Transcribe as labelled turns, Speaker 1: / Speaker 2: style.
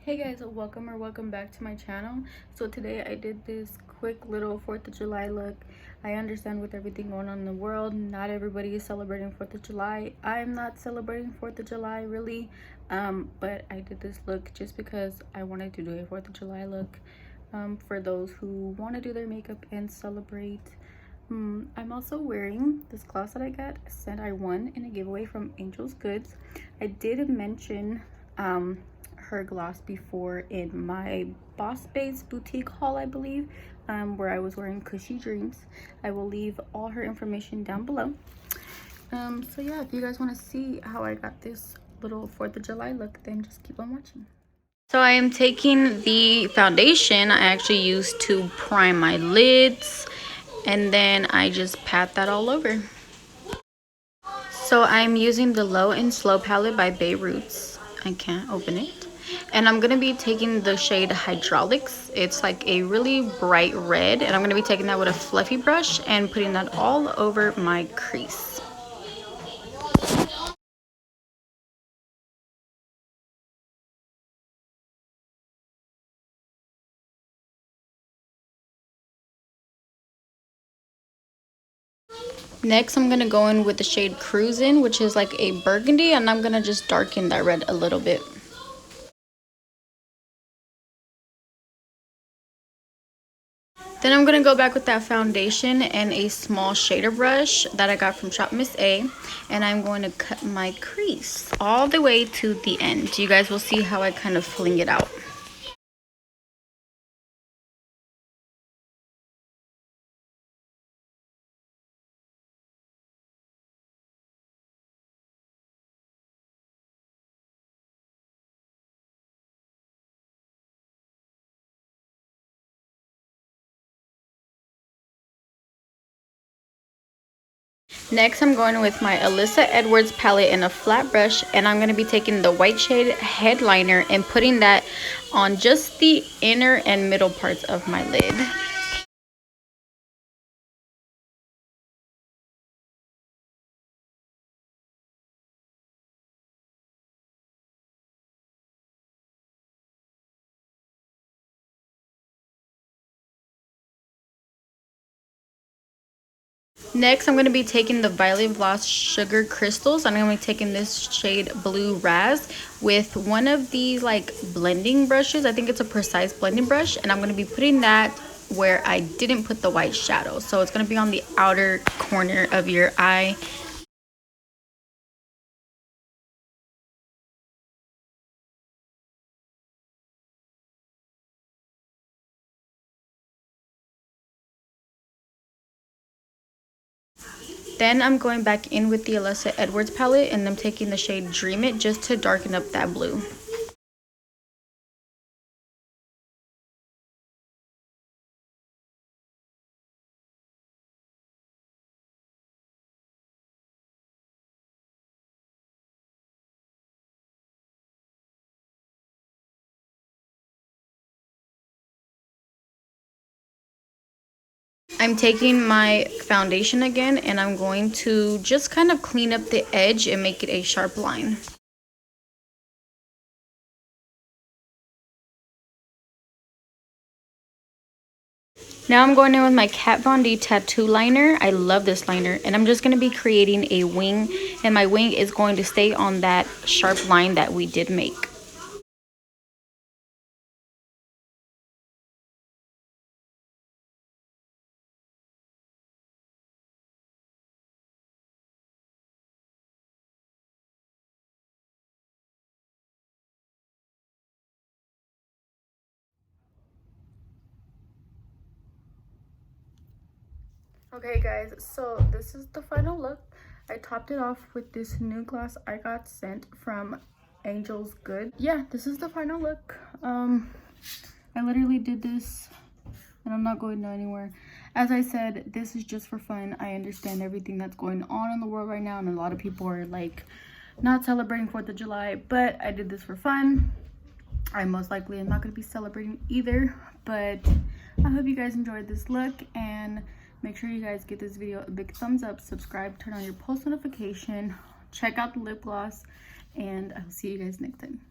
Speaker 1: Hey guys, welcome back to my channel. So today I did this quick little 4th of July look. I understand with everything going on in the world, not everybody is celebrating 4th of July. I'm not celebrating 4th of July really, but I did this look just because I wanted to do a 4th of July look for those who want to do their makeup and celebrate. I'm also wearing this gloss that I got, said I won in a giveaway from Angel's Goods. I did mention her gloss before in my Boss Babes boutique haul, I believe, where I was wearing Cushy Dreams. I will leave all her information down below. So yeah, if you guys want to see how I got this little 4th of July look, then just keep on watching. So I am taking the foundation I actually used to prime my lids, and then I just pat that all over. So I'm using the Low and Slow palette by Beirut's. I can't open it. And I'm going to be taking the shade Hydraulics. It's like a really bright red. And I'm going to be taking that with a fluffy brush and putting that all over my crease. Next, I'm going to go in with the shade Cruisin', which is like a burgundy. And I'm going to just darken that red a little bit. Then I'm going to go back with that foundation and a small shader brush that I got from Shop Miss A. And I'm going to cut my crease all the way to the end. You guys will see how I kind of fling it out. Next, I'm going with my Alyssa Edwards palette in a flat brush, and I'm going to be taking the white shade headliner and putting that on just the inner and middle parts of my lid. Next, I'm going to be taking the Violet Gloss Sugar Crystals. I'm going to be taking this shade Blue Raz with one of these like blending brushes. I think it's a precise blending brush. And I'm going to be putting that where I didn't put the white shadow. So it's going to be on the outer corner of your eye. Then I'm going back in with the Alyssa Edwards palette, and I'm taking the shade Dream It just to darken up that blue. I'm taking my foundation again, and I'm going to just kind of clean up the edge and make it a sharp line. Now I'm going in with my Kat Von D tattoo liner. I love this liner, and I'm just going to be creating a wing, and my wing is going to stay on that sharp line that we did make. Okay guys, so this is the final look. I topped it off with this new gloss I got sent from Angel's Good. Yeah, this is the final look. I literally did this and I'm not going anywhere. As I said, this is just for fun. I understand everything that's going on in the world right now, and a lot of people are like not celebrating 4th of July, but I did this for fun. I most likely am not going to be celebrating either, but I hope you guys enjoyed this look, and make sure you guys give this video a big thumbs up, subscribe, turn on your post notification, check out the lip gloss, and I'll see you guys next time.